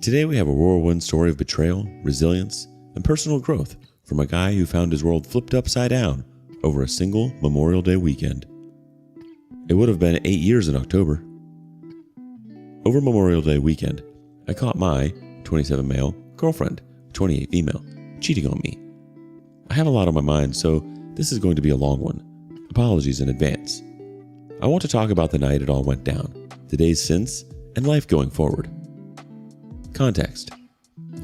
Today we have a whirlwind story of betrayal, resilience, and personal growth from a guy who found his world flipped upside down over a single Memorial Day weekend. It would have been 8 years in October. Over Memorial Day weekend, I caught my 27 male girlfriend, 28 female, cheating on me. I have a lot on my mind, so this is going to be a long one. Apologies in advance. I want to talk about the night it all went down, the days since, and life going forward. Context.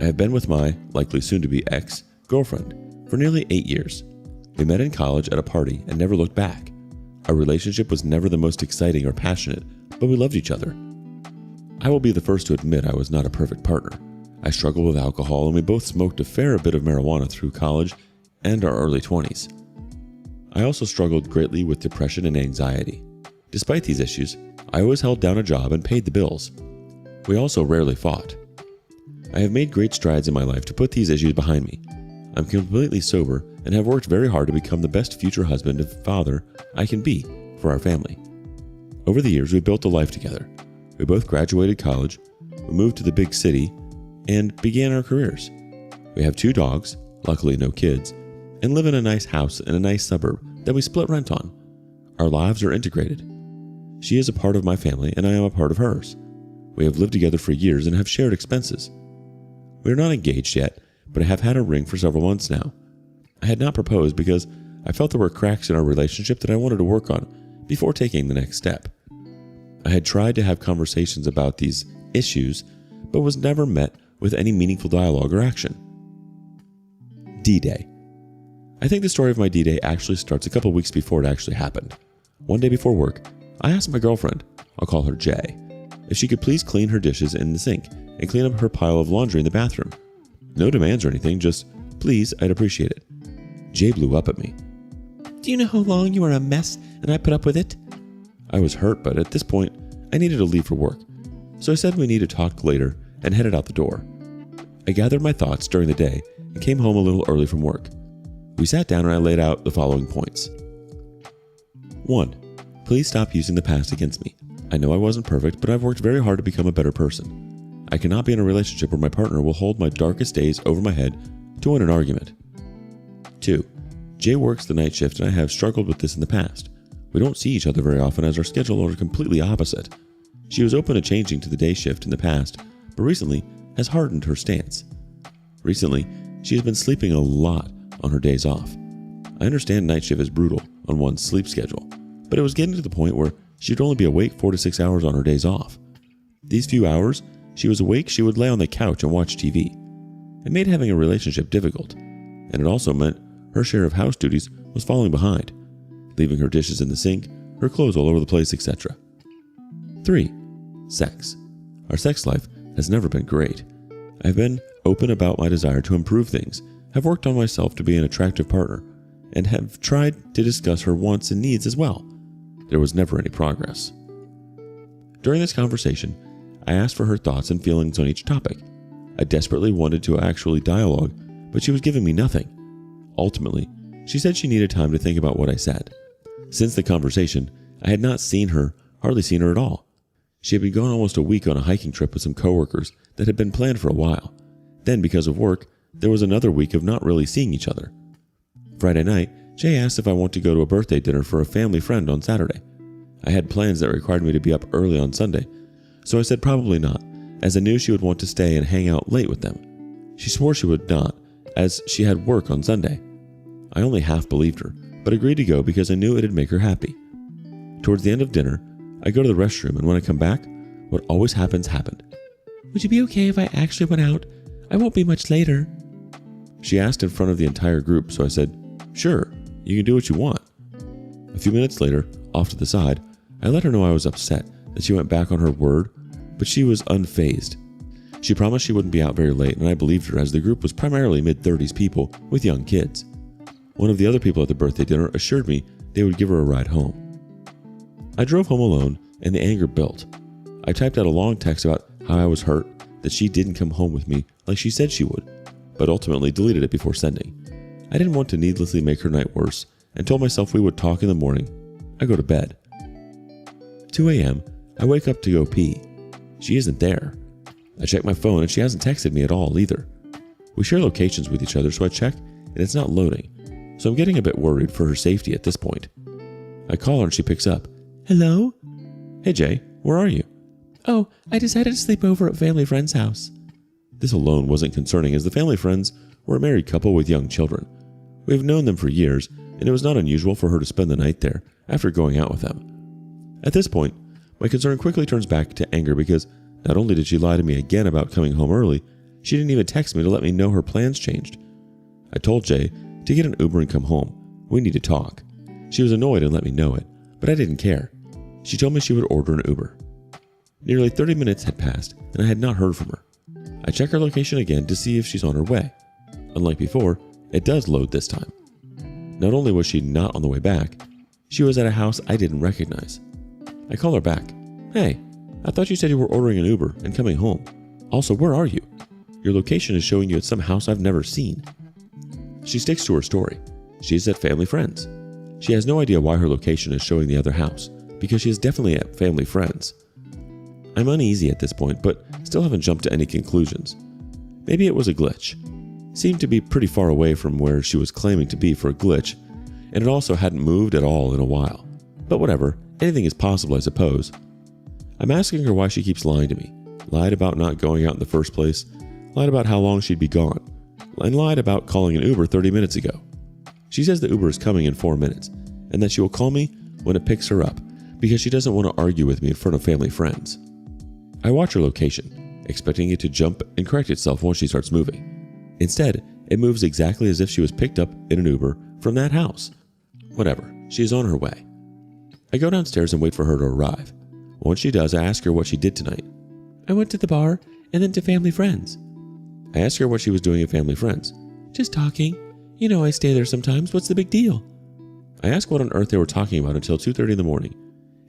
I have been with my, likely soon-to-be ex-girlfriend for nearly 8 years. We met in college at a party and never looked back. Our relationship was never the most exciting or passionate, but we loved each other. I will be the first to admit I was not a perfect partner. I struggled with alcohol and we both smoked a fair bit of marijuana through college and our early 20s. I also struggled greatly with depression and anxiety. Despite these issues, I always held down a job and paid the bills. We also rarely fought. I have made great strides in my life to put these issues behind me. I'm completely sober and have worked very hard to become the best future husband and father I can be for our family. Over the years, we built a life together. We both graduated college, we moved to the big city, and began our careers. We have 2 dogs, luckily no kids, and live in a nice house in a nice suburb that we split rent on. Our lives are integrated. She is a part of my family and I am a part of hers. We have lived together for years and have shared expenses. We are not engaged yet, but I have had a ring for several months now. I had not proposed because I felt there were cracks in our relationship that I wanted to work on before taking the next step. I had tried to have conversations about these issues, but was never met with any meaningful dialogue or action. D-Day. I think the story of my D-Day actually starts a couple weeks before it actually happened. One day before work, I asked my girlfriend, I'll call her Jay, if she could please clean her dishes in the sink and clean up her pile of laundry in the bathroom. No demands or anything, just please, I'd appreciate it. Jay blew up at me. Do you know how long you were a mess and I put up with it? I was hurt, but at this point, I needed to leave for work. So I said we need to talk later and headed out the door. I gathered my thoughts during the day and came home a little early from work. We sat down and I laid out the following points. 1. Please stop using the past against me. I know I wasn't perfect, but I've worked very hard to become a better person. I cannot be in a relationship where my partner will hold my darkest days over my head to win an argument. 2. Jay works the night shift and I have struggled with this in the past. We don't see each other very often as our schedules are completely opposite. She was open to changing to the day shift in the past, but recently has hardened her stance. Recently, she has been sleeping a lot on her days off. I understand night shift is brutal on one's sleep schedule, but it was getting to the point where she would only be awake 4 to 6 hours on her days off. These few hours she was awake, she would lay on the couch and watch TV. It made having a relationship difficult, and it also meant her share of house duties was falling behind, leaving her dishes in the sink, her clothes all over the place, etc. 3. Sex. Our sex life has never been great. I've been open about my desire to improve things, have worked on myself to be an attractive partner, and have tried to discuss her wants and needs as well. There was never any progress. During this conversation, I asked for her thoughts and feelings on each topic. I desperately wanted to actually dialogue, but she was giving me nothing. Ultimately, she said she needed time to think about what I said. Since the conversation, I had not hardly seen her at all. She had been gone almost a week on a hiking trip with some coworkers that had been planned for a while. Then, because of work, there was another week of not really seeing each other. Friday night, Jay asked if I want to go to a birthday dinner for a family friend on Saturday. I had plans that required me to be up early on Sunday, so I said probably not, as I knew she would want to stay and hang out late with them. She swore she would not, as she had work on Sunday. I only half believed her, but agreed to go because I knew it'd make her happy. Towards the end of dinner, I go to the restroom, and when I come back, what always happens happened. Would you be okay if I actually went out? I won't be much later. She asked in front of the entire group, so I said, sure, you can do what you want. A few minutes later, off to the side, I let her know I was upset that she went back on her word, but she was unfazed. She promised she wouldn't be out very late, and I believed her as the group was primarily mid-30s people with young kids. One of the other people at the birthday dinner assured me they would give her a ride home. I drove home alone, and the anger built. I typed out a long text about how I was hurt that she didn't come home with me like she said she would, but ultimately deleted it before sending. I didn't want to needlessly make her night worse, and told myself we would talk in the morning. I go to bed. 2 a.m., I wake up to go pee. She isn't there. I check my phone and she hasn't texted me at all either. We share locations with each other, so I check and it's not loading. So I'm getting a bit worried for her safety at this point. I call her and she picks up. Hello? Hey Jay, where are you? Oh, I decided to sleep over at family friend's house. This alone wasn't concerning, as the family friends were a married couple with young children. We have known them for years, and it was not unusual for her to spend the night there after going out with them. At this point, my concern quickly turns back to anger, because not only did she lie to me again about coming home early, she didn't even text me to let me know her plans changed. I told Jay to get an Uber and come home. We need to talk. She was annoyed and let me know it, but I didn't care. She told me she would order an Uber. Nearly 30 minutes had passed, and I had not heard from her. I check her location again to see if she's on her way. Unlike before, it does load this time. Not only was she not on the way back, she was at a house I didn't recognize. I call her back. Hey, I thought you said you were ordering an Uber and coming home. Also, where are you? Your location is showing you at some house I've never seen. She sticks to her story. She is at family friends. She has no idea why her location is showing the other house, because she is definitely at family friends. I'm uneasy at this point, but still haven't jumped to any conclusions. Maybe it was a glitch. Seemed to be pretty far away from where she was claiming to be for a glitch, and it also hadn't moved at all in a while. But whatever, anything is possible, I suppose. I'm asking her why she keeps lying to me. Lied about not going out in the first place, lied about how long she'd be gone, and lied about calling an Uber 30 minutes ago. She says the Uber is coming in 4 minutes, and that she will call me when it picks her up, because she doesn't want to argue with me in front of family friends. I watch her location, expecting it to jump and correct itself once she starts moving. Instead, it moves exactly as if she was picked up in an Uber from that house. Whatever, she is on her way. I go downstairs and wait for her to arrive. Once she does, I ask her what she did tonight. I went to the bar and then to family friends. I ask her what she was doing at family friends. Just talking. You know I stay there sometimes. What's the big deal? I ask what on earth they were talking about until 2:30 in the morning.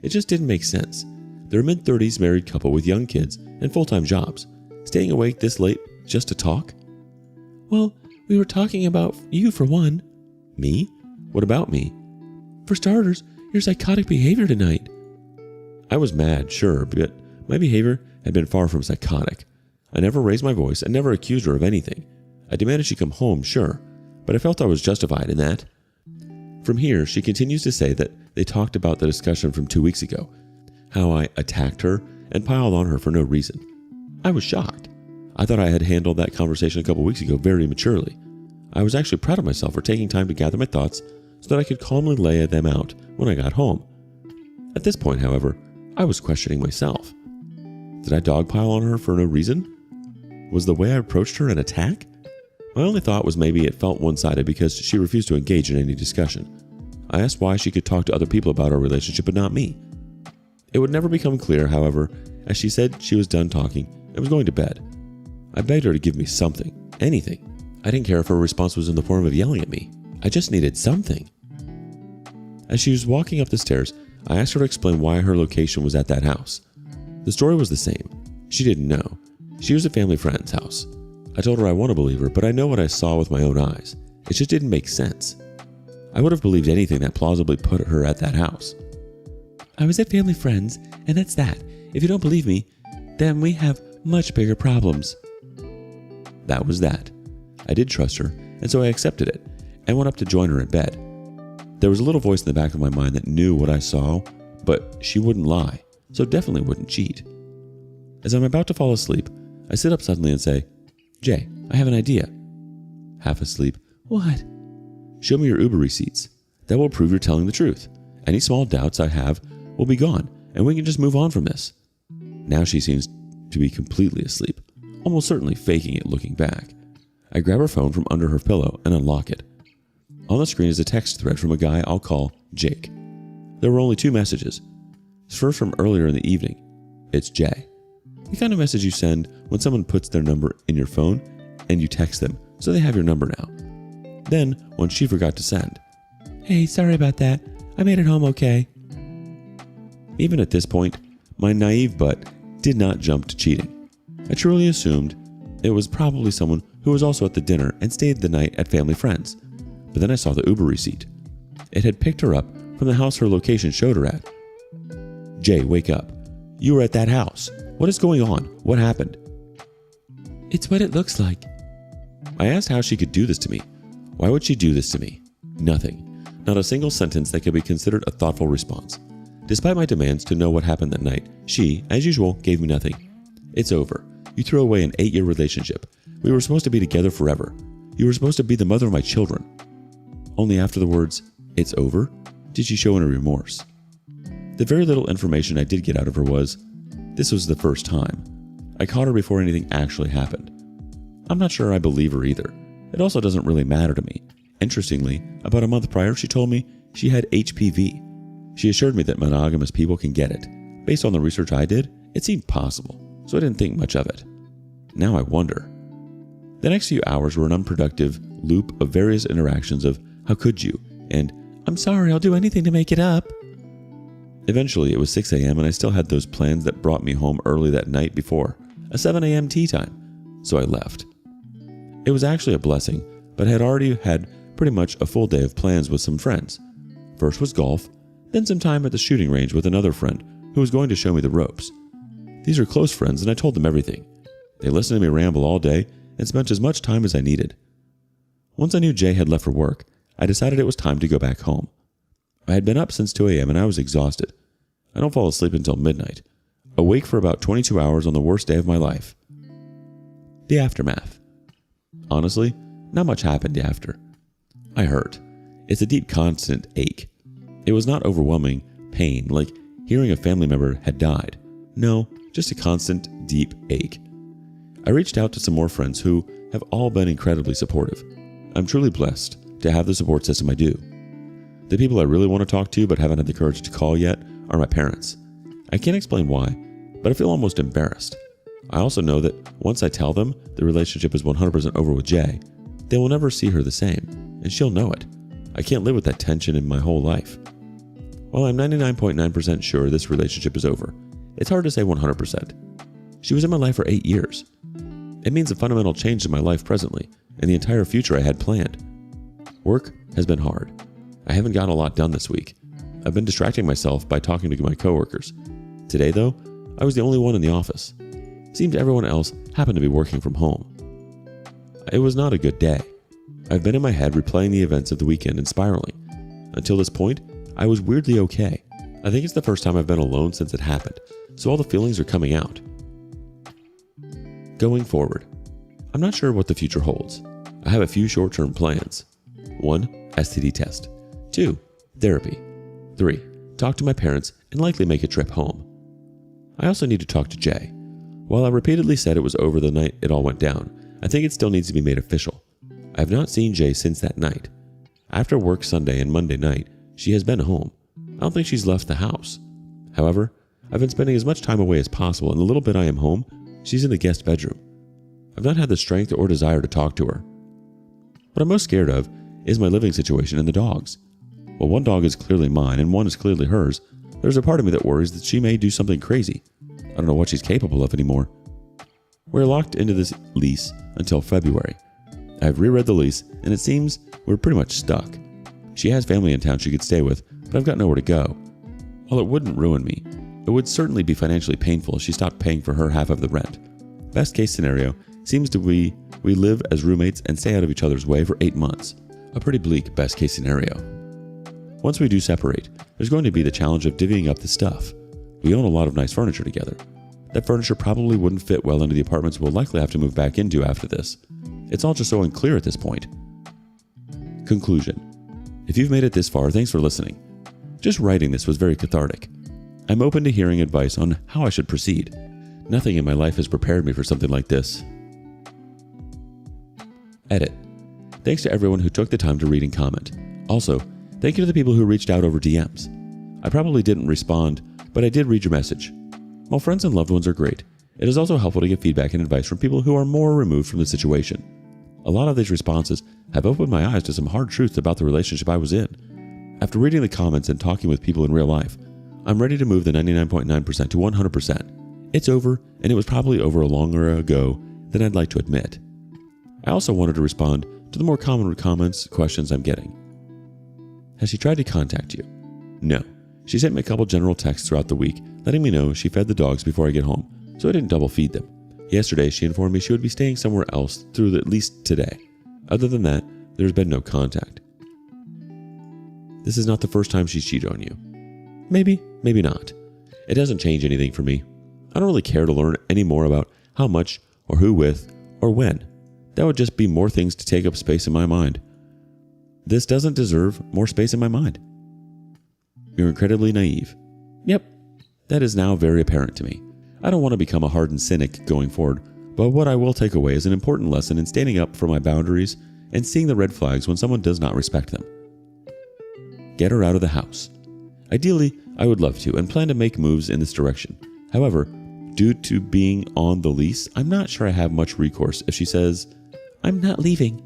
It just didn't make sense. They're a mid-30s married couple with young kids and full-time jobs. Staying awake this late just to talk? Well, we were talking about you for one. Me? What about me? For starters, your psychotic behavior tonight. I was mad, sure, but my behavior had been far from psychotic. I never raised my voice and never accused her of anything. I demanded she come home, sure, but I felt I was justified in that. From here, she continues to say that they talked about the discussion from 2 weeks ago, how I attacked her and piled on her for no reason. I was shocked. I thought I had handled that conversation a couple weeks ago very maturely. I was actually proud of myself for taking time to gather my thoughts so that I could calmly lay them out when I got home. At this point, however, I was questioning myself. Did I dogpile on her for no reason? Was the way I approached her an attack? My only thought was maybe it felt one-sided because she refused to engage in any discussion. I asked why she could talk to other people about our relationship but not me. It would never become clear, however, as she said she was done talking and was going to bed. I begged her to give me something, anything. I didn't care if her response was in the form of yelling at me. I just needed something. As she was walking up the stairs, I asked her to explain why her location was at that house. The story was the same. She didn't know. She was at family friend's house. I told her I want to believe her, but I know what I saw with my own eyes. It just didn't make sense. I would have believed anything that plausibly put her at that house. I was at family friends, and that's that. If you don't believe me, then we have much bigger problems. That was that. I did trust her, and so I accepted it, and went up to join her in bed. There was a little voice in the back of my mind that knew what I saw, but she wouldn't lie, so definitely wouldn't cheat. As I'm about to fall asleep, I sit up suddenly and say, Jay, I have an idea. Half asleep. What? Show me your Uber receipts. That will prove you're telling the truth. Any small doubts I have will be gone, and we can just move on from this. Now she seems to be completely asleep, almost certainly faking it looking back. I grab her phone from under her pillow and unlock it. On the screen is a text thread from a guy I'll call Jake. There were only 2 messages. First from earlier in the evening. It's Jay. The kind of message you send when someone puts their number in your phone and you text them, so they have your number now. Then, one she forgot to send. Hey, sorry about that. I made it home okay. Even at this point, my naive butt did not jump to cheating. I truly assumed it was probably someone who was also at the dinner and stayed the night at family friends. But then I saw the Uber receipt. It had picked her up from the house her location showed her at. Jay, wake up. You were at that house. What is going on? What happened? It's what it looks like. I asked how she could do this to me. Why would she do this to me? Nothing. Not a single sentence that could be considered a thoughtful response. Despite my demands to know what happened that night, she, as usual, gave me nothing. It's over. You threw away an 8-year relationship. We were supposed to be together forever. You were supposed to be the mother of my children. Only after the words, "It's over," did she show any remorse. The very little information I did get out of her was, this was the first time. I caught her before anything actually happened. I'm not sure I believe her either. It also doesn't really matter to me. Interestingly, about a month prior, she told me she had HPV. She assured me that monogamous people can get it. Based on the research I did, it seemed possible, so I didn't think much of it. Now I wonder. The next few hours were an unproductive loop of various interactions of, "How could you?" and "I'm sorry, I'll do anything to make it up." Eventually, it was 6 a.m. and I still had those plans that brought me home early that night before, a 7 a.m. tea time, so I left. It was actually a blessing, but I had already had pretty much a full day of plans with some friends. First was golf, then some time at the shooting range with another friend who was going to show me the ropes. These are close friends and I told them everything. They listened to me ramble all day and spent as much time as I needed. Once I knew Jay had left for work, I decided it was time to go back home. I had been up since 2 a.m. and I was exhausted. I don't fall asleep until midnight, awake for about 22 hours on the worst day of my life. The aftermath. Honestly, not much happened after. I hurt. It's a deep, constant ache. It was not overwhelming pain like hearing a family member had died. No, just a constant, deep ache. I reached out to some more friends who have all been incredibly supportive. I'm truly blessed to have the support system I do. The people I really want to talk to but haven't had the courage to call yet are my parents. I can't explain why, but I feel almost embarrassed. I also know that once I tell them the relationship is 100% over with Jay, they will never see her the same, and she'll know it. I can't live with that tension in my whole life. While I'm 99.9% sure this relationship is over, it's hard to say 100%. She was in my life for 8 years. It means a fundamental change in my life presently and the entire future I had planned. Work has been hard. I haven't gotten a lot done this week. I've been distracting myself by talking to my coworkers. Today, though, I was the only one in the office. Seemed everyone else happened to be working from home. It was not a good day. I've been in my head replaying the events of the weekend and spiraling. Until this point, I was weirdly okay. I think it's the first time I've been alone since it happened, so all the feelings are coming out. Going forward, I'm not sure what the future holds. I have a few short-term plans. 1. STD test. 2. Therapy. 3. Talk to my parents and likely make a trip home. I also need to talk to Jay. While I repeatedly said it was over the night it all went down, I think it still needs to be made official. I have not seen Jay since that night. After work Sunday and Monday night, she has been home. I don't think she's left the house. However, I've been spending as much time away as possible, and the little bit I am home, she's in the guest bedroom. I've not had the strength or desire to talk to her. What I'm most scared of is my living situation and the dogs. While one dog is clearly mine and one is clearly hers, there's a part of me that worries that she may do something crazy. I don't know what she's capable of anymore. We're locked into this lease until February. I've reread the lease, and it seems we're pretty much stuck. She has family in town she could stay with, but I've got nowhere to go. While it wouldn't ruin me, it would certainly be financially painful if she stopped paying for her half of the rent. Best case scenario seems to be we live as roommates and stay out of each other's way for 8 months. A pretty bleak best case scenario. Once we do separate, there's going to be the challenge of divvying up the stuff. We own a lot of nice furniture together. That furniture probably wouldn't fit well into the apartments we'll likely have to move back into after this. It's all just so unclear at this point. Conclusion. If you've made it this far, thanks for listening. Just writing this was very cathartic. I'm open to hearing advice on how I should proceed. Nothing in my life has prepared me for something like this. Edit. Thanks to everyone who took the time to read and comment. Also, thank you to the people who reached out over DMs. I probably didn't respond, but I did read your message. While friends and loved ones are great, it is also helpful to get feedback and advice from people who are more removed from the situation. A lot of these responses have opened my eyes to some hard truths about the relationship I was in. After reading the comments and talking with people in real life, I'm ready to move the 99.9% to 100%. It's over, and it was probably over a longer ago than I'd like to admit. I also wanted to respond to the more common comments, questions I'm getting. Has she tried to contact you? No. She sent me a couple general texts throughout the week, letting me know she fed the dogs before I get home, so I didn't double feed them. Yesterday, she informed me she would be staying somewhere else through at least today. Other than that, there's been no contact. This is not the first time she's cheated on you. Maybe, maybe not. It doesn't change anything for me. I don't really care to learn any more about how much or who with or when. That would just be more things to take up space in my mind. This doesn't deserve more space in my mind. You're incredibly naive. Yep, that is now very apparent to me. I don't want to become a hardened cynic going forward, but what I will take away is an important lesson in standing up for my boundaries and seeing the red flags when someone does not respect them. Get her out of the house. Ideally, I would love to and plan to make moves in this direction. However, due to being on the lease, I'm not sure I have much recourse if she says, "I'm not leaving."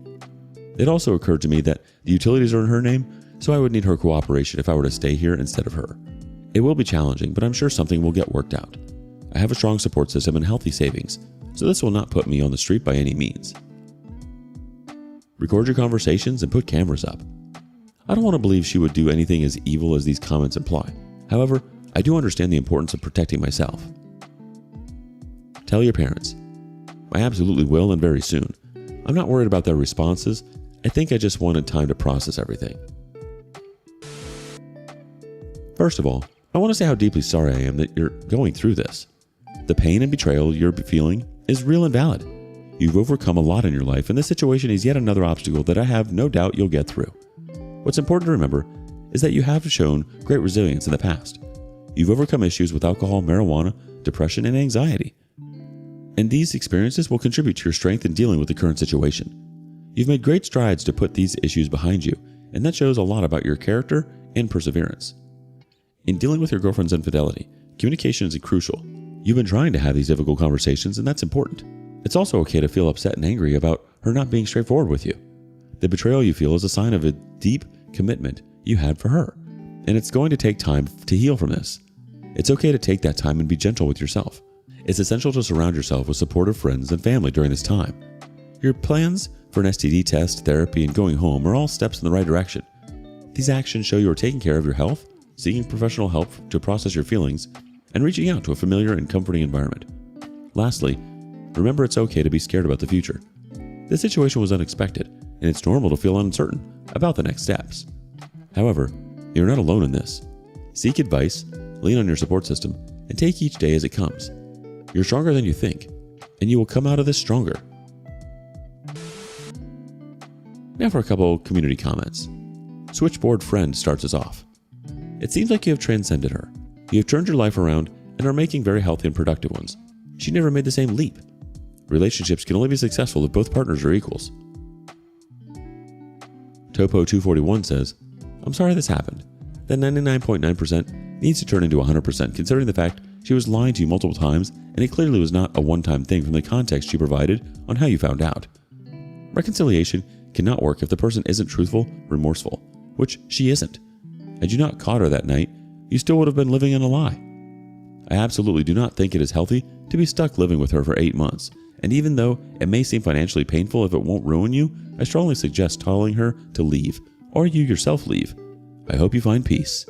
It also occurred to me that the utilities are in her name, so I would need her cooperation if I were to stay here instead of her. It will be challenging, but I'm sure something will get worked out. I have a strong support system and healthy savings, so this will not put me on the street by any means. Record your conversations and put cameras up. I don't want to believe she would do anything as evil as these comments imply. However, I do understand the importance of protecting myself. Tell your parents. I absolutely will, and very soon. I'm not worried about their responses. I think I just wanted time to process everything. First of all, I want to say how deeply sorry I am that you're going through this. The pain and betrayal you're feeling is real and valid. You've overcome a lot in your life, and this situation is yet another obstacle that I have no doubt you'll get through. What's important to remember is that you have shown great resilience in the past. You've overcome issues with alcohol, marijuana, depression, and anxiety. And these experiences will contribute to your strength in dealing with the current situation. You've made great strides to put these issues behind you, and that shows a lot about your character and perseverance. In dealing with your girlfriend's infidelity, communication is crucial. You've been trying to have these difficult conversations, and that's important. It's also okay to feel upset and angry about her not being straightforward with you. The betrayal you feel is a sign of a deep commitment you had for her, and it's going to take time to heal from this. It's okay to take that time and be gentle with yourself. It's essential to surround yourself with supportive friends and family during this time. Your plans for an STD test, therapy, and going home are all steps in the right direction. These actions show you are taking care of your health, seeking professional help to process your feelings, and reaching out to a familiar and comforting environment. Lastly, remember it's okay to be scared about the future. This situation was unexpected, and it's normal to feel uncertain about the next steps. However, you're not alone in this. Seek advice, lean on your support system, and take each day as it comes. You're stronger than you think, and you will come out of this stronger. Now for a couple community comments. Switchboard Friend starts us off. It seems like you have transcended her. You have turned your life around and are making very healthy and productive ones. She never made the same leap. Relationships can only be successful if both partners are equals. Topo241 says, "I'm sorry this happened. That 99.9% needs to turn into 100% considering the fact she was lying to you multiple times and it clearly was not a one-time thing from the context she provided on how you found out. Reconciliation cannot work if the person isn't truthful, remorseful, which she isn't. Had you not caught her that night, you still would have been living in a lie. I absolutely do not think it is healthy to be stuck living with her for 8 months, and even though it may seem financially painful if it won't ruin you, I strongly suggest telling her to leave, or you yourself leave. I hope you find peace."